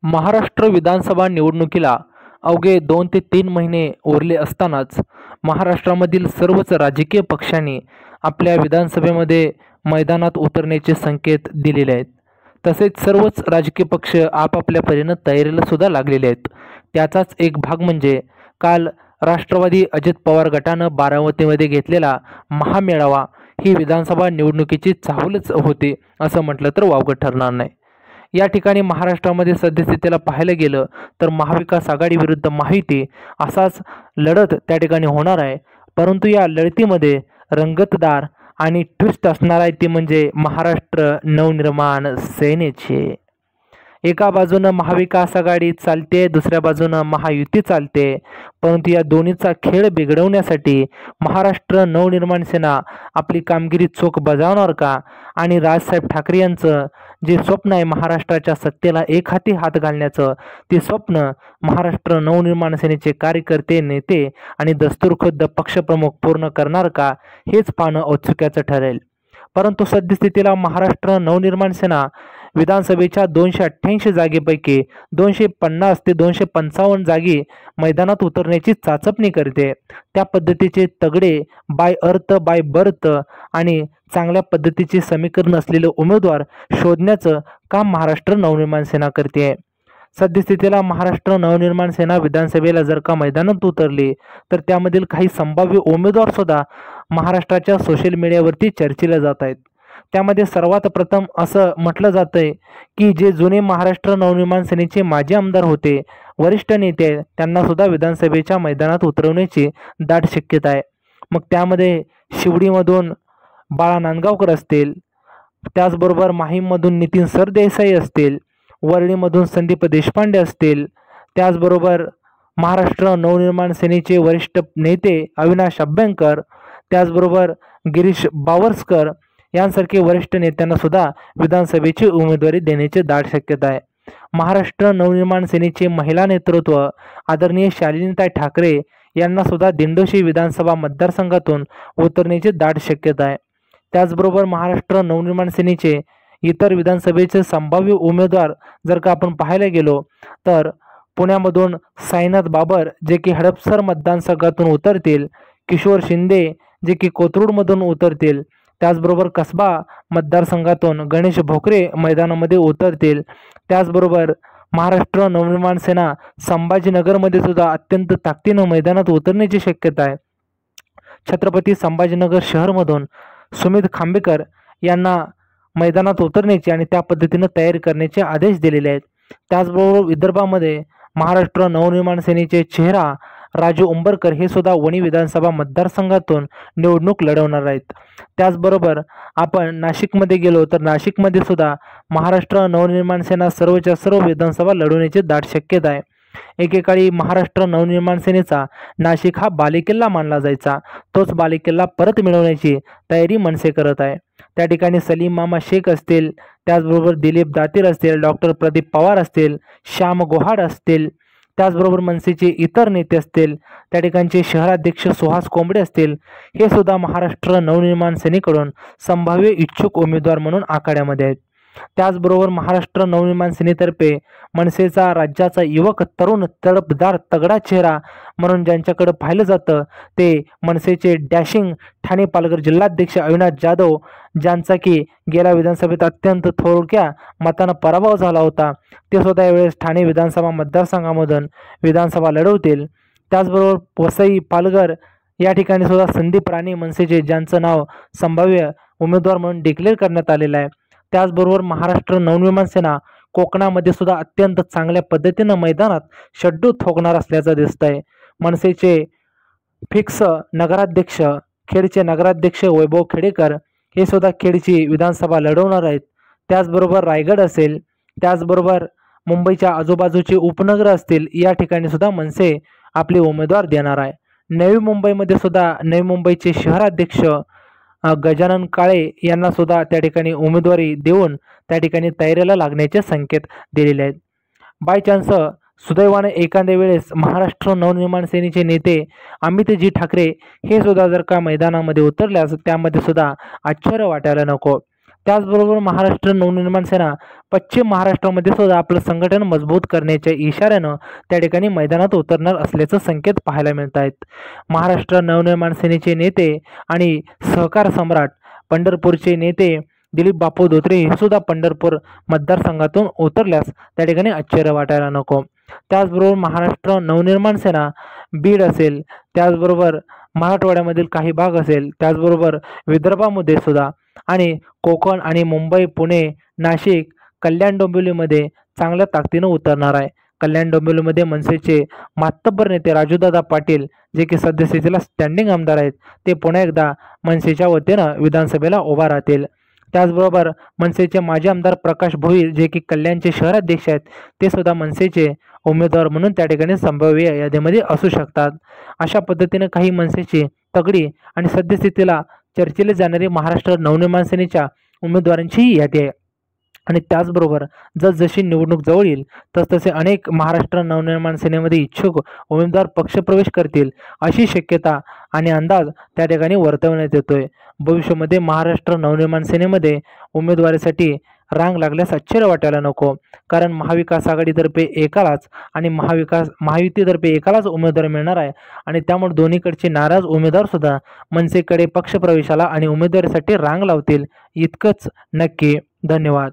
महाराष्ट्र विधानसभा निवडणुकीला अवघे 2 ते 3 महिने उरले असतानाच महाराष्ट्रामधील सर्वच राजकीय पक्षांनी आपल्या विधानसभेमध्ये मैदानात उतरण्याचे संकेत दिलेले आहेत. तसेच सर्वच राजकीय पक्ष आपापल्या परीने तयारीला सुद्धा लागलेले आहेत. त्याचाच एक भाग म्हणजे काल राष्ट्रवादी अजित पवार गटानं बारामतीमध्ये घेतलेला महामेळावा ही विधानसभा निवडणुकीची चाहूलच होती असं म्हटलं तर वावगं ठरणार नाही. या ठिकाणी महाराष्ट्रामध्ये सद्यस्थितीला पाहायला गेलं तर महाविकास आघाडी विरुद्ध महायुती असाच लढत त्या ठिकाणी होणार आहे. परंतु या लढतीमध्ये रंगतदार आणि ट्विस्ट असणार आहे ती म्हणजे महाराष्ट्र नवनिर्माण सेनेचे. एका बाजूनं महाविकास आघाडी चालते, दुसऱ्या बाजूनं महायुती चालते. परंतु या दोन्हीचा खेळ बिघडवण्यासाठी महाराष्ट्र नवनिर्माण सेना आपली कामगिरी चोख बजावणार का? आणि राजसाहेब ठाकरे यांचं जे स्वप्न आहे महाराष्ट्राच्या सत्तेला एक हाती हात घालण्याचं, ते स्वप्न महाराष्ट्र नवनिर्माण सेनेचे कार्यकर्ते, नेते आणि दस्तूरखुद्द पक्षप्रमुख पूर्ण करणार का? हेच पाहणं औत्सुक्याचं ठरेल. परंतु सद्यस्थितीला महाराष्ट्र नवनिर्माण सेना विधानसभेच्या 288 जागेपैकी 250 ते 255 जागी मैदानात उतरण्याची चाचपणी करते. त्या पद्धतीचे तगडे बाय अर्थ बाय बर्थ आणि चांगल्या पद्धतीचे समीकरण असलेले उमेदवार शोधण्याचं काम महाराष्ट्र नवनिर्माण सेना करते. सद्यस्थितीला महाराष्ट्र नवनिर्माण सेना विधानसभेला जर का मैदानात उतरली तर त्यामधील काही संभाव्य उमेदवार सुद्धा महाराष्ट्राच्या सोशल मीडियावरती चर्चेला जात आहेत. त्यामध्ये सर्वात प्रथम असं म्हटलं जातंय की जे जुने महाराष्ट्र नवनिर्माण सेनेचे माजी आमदार होते, वरिष्ठ नेते, त्यांना सुद्धा विधानसभेच्या मैदानात उतरवण्याची दाट शक्यता आहे. मग त्यामध्ये शिवडीमधून बाळा नांदगावकर असतील, त्याचबरोबर माहीममधून नितीन सरदेसाई असतील, वरळीमधून संदीप देशपांडे असतील, त्याचबरोबर महाराष्ट्र नवनिर्माण सेनेचे वरिष्ठ नेते अविनाश अभ्यंकर, त्याचबरोबर गिरीश बावस्कर यांसारखे वरिष्ठ नेत्यांना सुद्धा विधानसभेची उमेदवारी देण्याची दाट शक्यता आहे. महाराष्ट्र नवनिर्माण सेनेचे महिला नेतृत्व आदरणीय शालिनीताई ठाकरे यांना सुद्धा दिंडोशी विधानसभा मतदारसंघातून उतरण्याची दाट शक्यता आहे. त्याचबरोबर महाराष्ट्र नवनिर्माण सेनेचे इतर विधानसभेचे संभाव्य उमेदवार जर का आपण पाहायला गेलो तर पुण्यामधून साईनाथ बाबर जे की हडपसर मतदारसंघातून उतरतील, किशोर शिंदे जे की कोथरूडमधून उतरतील, त्याचबरोबर कसबा मतदारसंघातून गणेश भोकरे मैदानामध्ये उतरतील. त्याचबरोबर महाराष्ट्र नवनिर्माण सेना संभाजीनगरमध्ये सुद्धा अत्यंत ताकदीनं मैदानात उतरण्याची शक्यता आहे. छत्रपती संभाजीनगर शहरमधून सुमित खांबेकर यांना मैदानात उतरण्याची आणि त्या पद्धतीनं तयारी करण्याचे आदेश दिलेले आहेत. त्याचबरोबर विदर्भामध्ये महाराष्ट्र नवनिर्माण सेनेचे चेहरा राजू उंबरकर हे सुद्धा वणी विधानसभा मतदारसंघातून निवडणूक लढवणार आहेत. त्याचबरोबर आपण नाशिकमध्ये गेलो तर नाशिकमध्ये सुद्धा महाराष्ट्र नवनिर्माण सेना सर्वच्या सर्व विधानसभा लढवण्याची दाट शक्यता आहे. एकेकाळी महाराष्ट्र नवनिर्माण सेनेचा नाशिक हा बालेकिल्ला मानला जायचा, तोच बालेकिल्ला परत मिळवण्याची तयारी मनसे करत आहे. त्या ठिकाणी सलीम मामा शेख असतील, त्याचबरोबर दिलीप दातीर असतील, डॉक्टर प्रदीप पवार असतील, श्याम गोहाड असतील, त्याचबरोबर मनसेचे इतर नेते असतील, त्या ठिकाणचे शहराध्यक्ष सुहास कोंबडे असतील, हे सुद्धा महाराष्ट्र नवनिर्माण सेनेकडून संभाव्य इच्छुक उमेदवार म्हणून आखाड्यामध्ये आहेत. त्याचबरोबर महाराष्ट्र नवनिर्माण सेनेतर्फे मनसेचा राज्याचा युवक तरुण तडफदार तगडा चेहरा म्हणून ज्यांच्याकडे पाहिलं जातं ते मनसेचे डॅशिंग ठाणे पालघर जिल्हाध्यक्ष अविनाश जाधव, ज्यांचा की गेल्या विधानसभेत अत्यंत थोडक्या मतानं पराभव झाला होता, ते सुद्धा यावेळेस ठाणे विधानसभा मतदारसंघामधून विधानसभा लढवतील. त्याचबरोबर वसई पालघर या ठिकाणी सुद्धा संदीप राणे मनसेचे, ज्यांचं नाव संभाव्य उमेदवार म्हणून डिक्लेअर करण्यात आलेलं आहे. त्याचबरोबर महाराष्ट्र नवनिर्माण सेना कोकणामध्ये सुद्धा अत्यंत चांगल्या पद्धतीनं मैदानात शड्डू ठोकणार असल्याचं दिसत आहे. मनसेचे फिक्स नगराध्यक्ष, खेडचे नगराध्यक्ष वैभव खेडेकर हे सुद्धा खेडची विधानसभा लढवणार आहेत. त्याचबरोबर रायगड असेल, त्याचबरोबर मुंबईच्या आजूबाजूचे उपनगर असतील, या ठिकाणी सुद्धा मनसे आपले उमेदवार देणार आहे. नवी मुंबईमध्ये सुद्धा नवी मुंबईचे शहराध्यक्ष गजानन काळे यांना सुद्धा त्या ठिकाणी उमेदवारी देऊन त्या ठिकाणी तयारीला लागण्याचे संकेत दिलेले आहेत. बाय चान्स सुदैवाने एखाद्या वेळेस महाराष्ट्र नवनिर्माण सेनेचे नेते अमितजी ठाकरे हे सुद्धा जर का मैदानामध्ये उतरल्यास त्यामध्ये सुद्धा आश्चर्य वाटायला नको. त्याचबरोबर महाराष्ट्र नवनिर्माण सेना पश्चिम महाराष्ट्रामध्ये सुद्धा आपलं संघटन मजबूत करण्याच्या इशाऱ्यानं त्या ठिकाणी मैदानात उतरणार असल्याचं संकेत पाहायला मिळत आहेत. महाराष्ट्र नवनिर्माण सेनेचे नेते आणि सहकार सम्राट पंढरपूरचे नेते दिलीप बापू धोत्रे हे सुद्धा पंढरपूर मतदारसंघातून उतरल्यास त्या ठिकाणी आश्चर्य वाटायला नको. त्याचबरोबर महाराष्ट्र नवनिर्माण सेना बीड असेल, त्याचबरोबर मराठवाड्यामधील काही भाग असेल, त्याचबरोबर विदर्भामध्ये सुद्धा आणि कोकण आणि मुंबई, पुणे, नाशिक, कल्याण डोंबिवलीमध्ये चांगल्या ताकदीनं उतरणार आहे. कल्याण डोंबिवलीमध्ये मनसेचे मातब्बर नेते राजूदादा पाटील जे की सद्यस्थितीला स्टँडिंग आमदार आहेत, ते पुन्हा एकदा मनसेच्या वतीनं विधानसभेला उभा राहतील. त्याचबरोबर मनसेचे माजी आमदार प्रकाश भोईर जे की कल्याणचे शहराध्यक्ष आहेत, ते सुद्धा मनसेचे उमेदवार म्हणून त्या ठिकाणी संभाव्य यादीमध्ये असू शकतात. अशा पद्धतीने काही मनसेची तगडी आणि सद्यस्थितीला चर्चेली जाणारी महाराष्ट्र नवनिर्माण सेनेच्या उमेदवारांची ही यादी आहे. आणि त्याचबरोबर जसजशी निवडणूक जवळ येईल तसतसे अनेक महाराष्ट्र नवनिर्माण सेनेमध्ये इच्छुक उमेदवार पक्षप्रवेश करतील अशी शक्यता आणि अंदाज त्या ठिकाणी वर्तवण्यात येतोय. भविष्यामध्ये महाराष्ट्र नवनिर्माण सेनेमध्ये उमेदवारीसाठी रांग लागल्यास आश्चर्य वाटायला नको, कारण महाविकास आघाडीतर्फे एकालाच आणि महायुतीतर्फे एकालाच उमेदवार मिळणार आहे आणि त्यामुळे दोन्हीकडचे नाराज उमेदवार सुद्धा मनसेकडे पक्षप्रवेशाला आणि उमेदवारीसाठी रांग लावतील इतकंच नक्की. धन्यवाद.